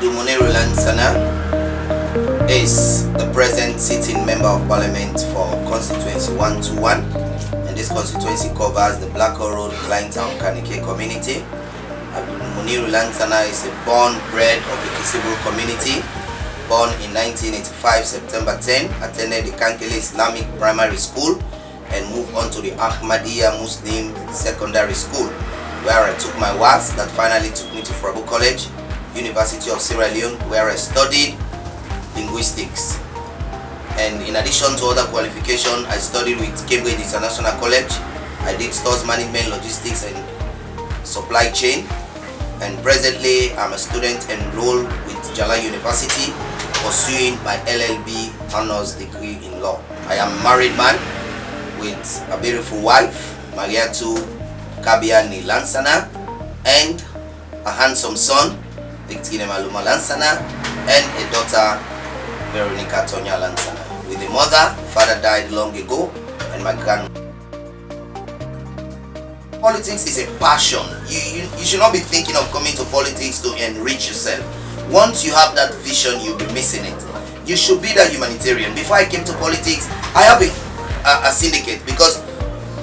Hon.Abdul Muniru Lansana is the present sitting Member of Parliament for Constituency 121, and this constituency covers the Blackall Road, Kleintown, Kanike community. Abdul Muniru Lansana is a born bred of the Kisibu community, born in 1985 September 10, attended the Kankele Islamic Primary School and moved on to the Ahmadiyya Muslim Secondary School, where I took my WAS that finally took me to Frabu College, University of Sierra Leone, where I studied linguistics. And in addition to other qualifications, I studied with Cambridge International College. I did stores management, logistics and supply chain. And presently I'm a student enrolled with Jala University, pursuing my LLB honors degree in law. I am a married man with a beautiful wife, Mariatu Kabiani Lansana, and a handsome son, Victine Maluma Lansana, and a daughter, Veronica Tonya Lansana. With a mother, father died long ago, and my grandmother. Politics is a passion. You should not be thinking of coming to politics to enrich yourself. Once you have that vision, you'll be missing it. You should be that humanitarian. Before I came to politics, I have a syndicate, because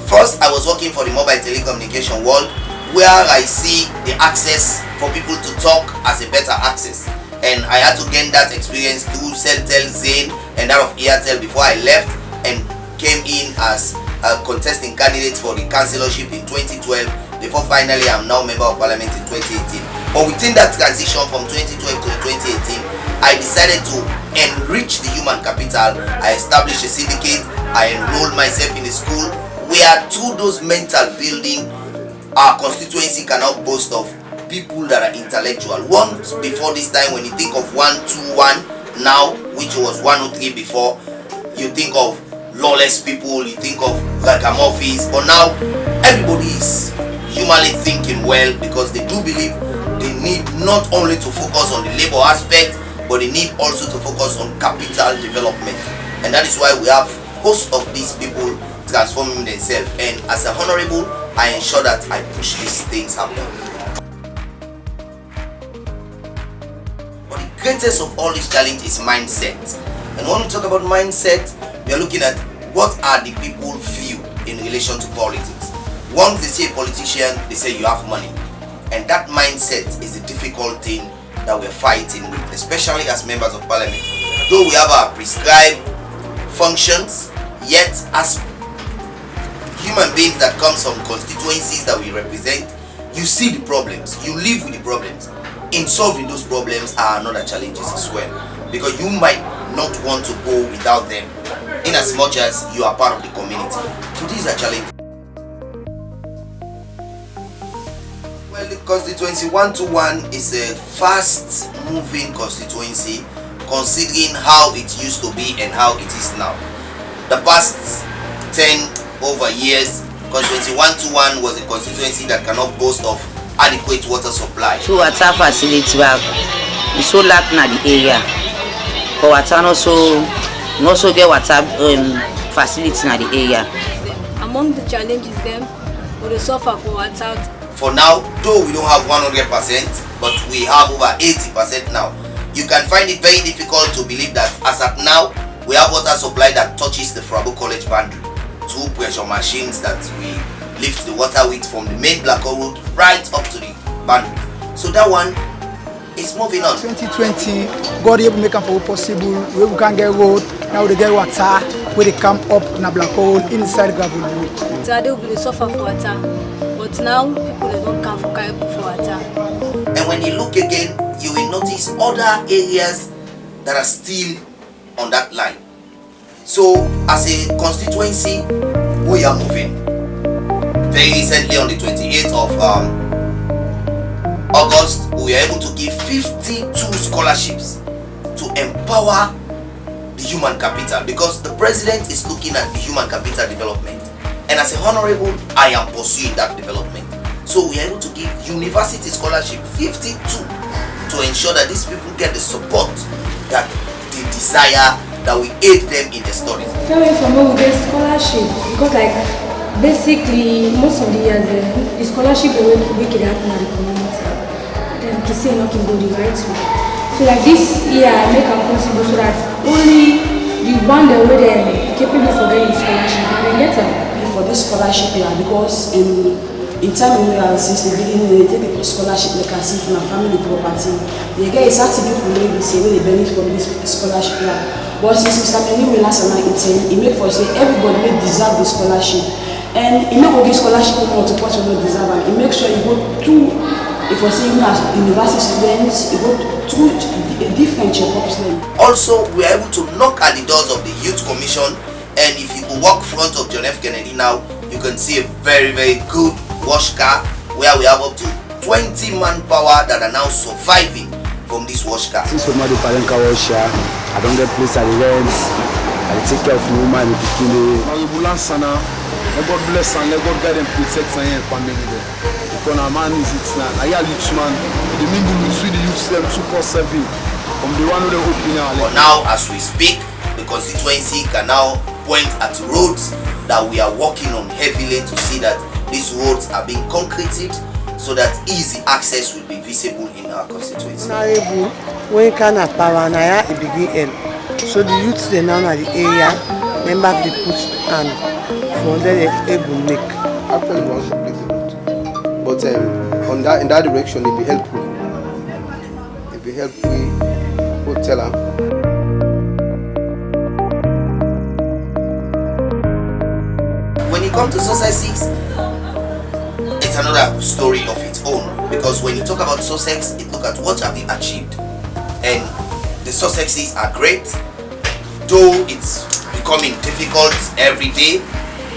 first I was working for the mobile telecommunication world, where I see the access for people to talk as a better access, and I had to gain that experience through Celtel, Zain and that of Airtel before I left and came in as a contesting candidate for the councillorship in 2012, before finally I'm now member of parliament in 2018. But within that transition from 2012 to 2018, I decided to enrich the human capital. I established a syndicate. I enrolled myself in a school where through those mental building, our constituency cannot boast of people that are intellectual. Once before this time, when you think of 121 now, which was 103 before, you think of lawless people, you think of ragamuffins, but now everybody is humanly thinking well, because they do believe they need not only to focus on the labor aspect, but they need also to focus on capital development. And that is why we have host of these people transforming themselves, and as a honorable, I ensure that I push these things happen. But the greatest of all this challenge is mindset. And when we talk about mindset, we are looking at what are the people view in relation to politics. Once they see a politician, they say you have money, and that mindset is a difficult thing that we're fighting with, especially as members of parliament. Though we have our prescribed functions, yet as human beings that comes from constituencies that we represent, you see the problems, you live with the problems. In solving those problems are another challenges as well, because you might not want to go without them, in as much as you are part of the community. So these are challenges. Well, the constituency 121 is a fast moving constituency, considering how it used to be and how it is now. The past 10 over years, constituency 121 was a constituency that cannot boast of adequate water supply. So water facility is so lacking in the area. But water also get water facility in the area. Among the challenges them, we suffer for water. For now, though we don't have 100%, but we have over 80% now. You can find it very difficult to believe that as at now, we have water supply that touches the Frabu College boundary. 2 pressure machines that we lift the water with from the main Blackall Road right up to the boundary. So that one is moving on. 2020, God able make for possible. We can get road, now they get water, where they come up in a Blackall inside gravel road. So they will suffer for water, but now people don't come for water. And when you look again, you will notice other areas that are still on that line. So as a constituency, we are moving. Very recently, on the 28th of August, we were able to give 52 scholarships to empower the human capital, because the president is looking at the human capital development, and as a honorable, I am pursuing that development. So we are able to give university scholarship 52 to ensure that these people get the support that they desire, that we aid them in their studies. Very from where we get scholarship, because like basically most of the years the scholarship will make it happen in the community. Then can say not can go the right way. So like this year I make it possible so that only the one that way they capable for getting scholarship and then get them. For this scholarship year, because in time we are since the beginning they take the scholarship like as if na family property. They get certain people wey be say wey dey benefit from this scholarship year. But since Mr. Muniru Lansana he make for say everybody wey deserve the scholarship, and he no go give scholarship to person wey no deserve am. He make sure he go through, if we say even as university students, he go through different check-ups. Also, we are able to knock at the doors of the Youth Commission, and if you go walk front of John F. Kennedy now, you can see a very, very good wash car where we have up to 20 manpower that are now surviving from this wash car. Since Mamadu wash car, I don't get place at the rent. I take care of the woman in the Hon.Abdul Muniru Lansana, let God bless and let God guide and protect and family there. Because our man is it now. I hear youth man, the mingle between the youth them 247 from the one who they open now. But now, as we speak, the constituency can now point at roads that we are working on heavily to see that these roads are being concreted so that easy access will be visible in our constituency. When can a power na it begin so the youths they now at the area member they put and for them able make. Actually, one should place the road, but on that in that direction it be helpful. It be helpful. We'll tell them. When you come to Sussex, it's another story of its own, because when you talk about Sussex, it look at what have you achieved, and the Sussexes are great, though it's becoming difficult every day,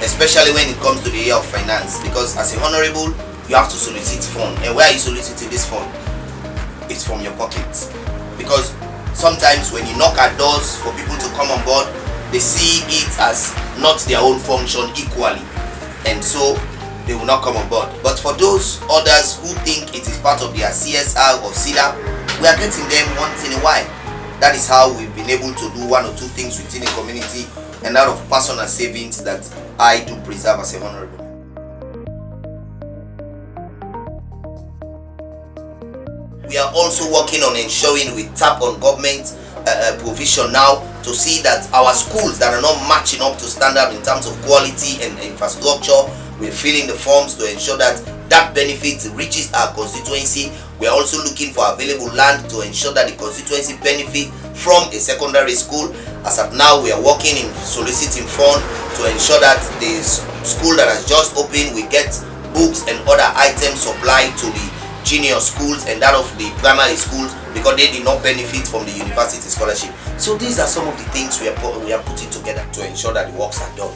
especially when it comes to the area of finance, because as a honorable you have to solicit fund, and where are you soliciting this fund? It's from your pocket, because sometimes when you knock at doors for people to come on board, they see it as not their own function equally, and so they will not come on board. But for those others who think it is part of their CSR or CIDA, we are getting them once in a while. That is how we've been able to do one or two things within a community, and out of personal savings that I do preserve as a honorable. We are also working on ensuring we tap on government provision now to see that our schools that are not matching up to standard in terms of quality and infrastructure, we're filling the forms to ensure that that benefit reaches our constituency. We are also looking for available land to ensure that the constituency benefit from a secondary school. As of now, we are working in soliciting funds to ensure that the school that has just opened will get books and other items supplied to the junior schools and that of the primary schools, because they did not benefit from the university scholarship. So these are some of the things we are putting together to ensure that the works are done.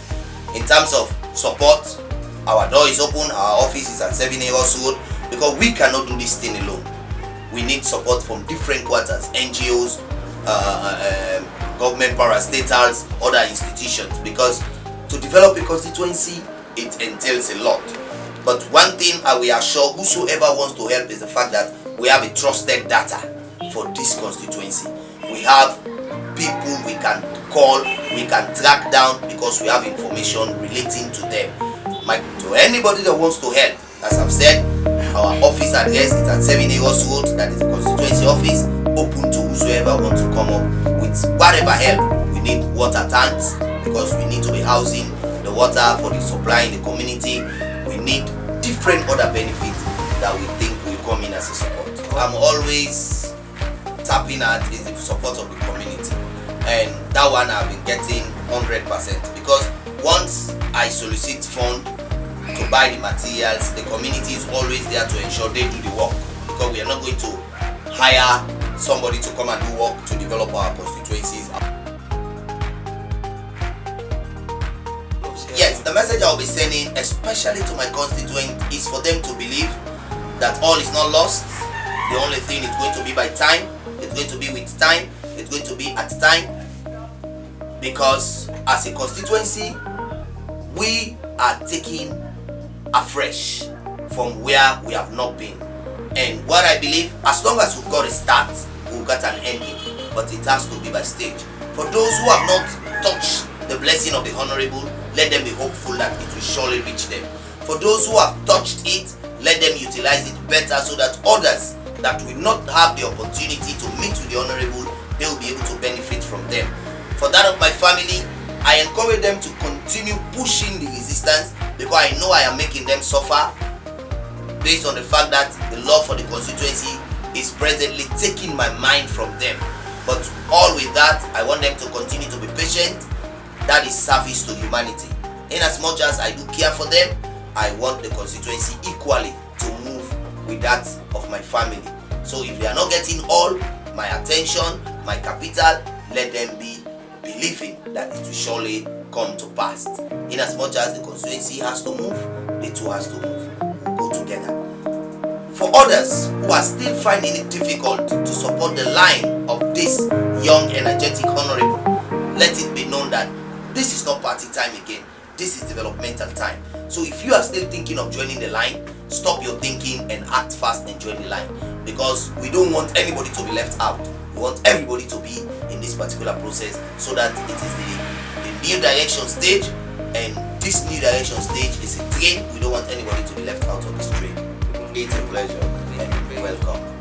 In terms of support, our door is open, our office is at 7 Eros Road, because we cannot do this thing alone. We need support from different quarters, NGOs, government parastatals, other institutions, because to develop a constituency, it entails a lot. But one thing we are sure whosoever wants to help is the fact that we have a trusted data for this constituency. We have people we can call, we can track down, because we have information relating to them. To anybody that wants to help, as I've said, our office address is at 7 Eros Road, that is the constituency office, open to whosoever wants to come up with whatever help. We need water tanks, because we need to be housing the water for the supply in the community. We need different other benefits that we think will come in as a support. I'm always tapping at is the support of the community, and that one I've been getting 100%, because once I solicit funds to buy the materials, the community is always there to ensure they do the work, because we are not going to hire somebody to come and do work to develop our constituencies. Yes, the message I'll be sending, especially to my constituent, is for them to believe that all is not lost. The only thing is going to be by time, it's going to be with time, it's going to be at time, because as a constituency, we are taking afresh from where we have not been. And what I believe, as long as we've got a start, we've got an ending, but it has to be by stage. For those who have not touched the blessing of the honorable, let them be hopeful that it will surely reach them. For those who have touched it, let them utilize it better so that others that will not have the opportunity to meet with the Honorable, they will be able to benefit from them. For that of my family, I encourage them to continue pushing the resistance, because I know I am making them suffer based on the fact that the love for the constituency is presently taking my mind from them. But all with that, I want them to continue to be patient. That is service to humanity. In as much as I do care for them, I want the constituency equally to move with that of my family. So if they are not getting all my attention, my capital, let them be believing that it will surely come to pass. In as much as the constituency has to move, the two has to move. Go together. For others who are still finding it difficult to support the line of this young, energetic Honorable, let it be known that this is not party time again. This is developmental time. So if you are still thinking of joining the line, stop your thinking and act fast and join the line. Because we don't want anybody to be left out. We want everybody to be in this particular process, so that it is the new direction stage, and this new direction stage is a train. We don't want anybody to be left out of this train. It's a pleasure and welcome.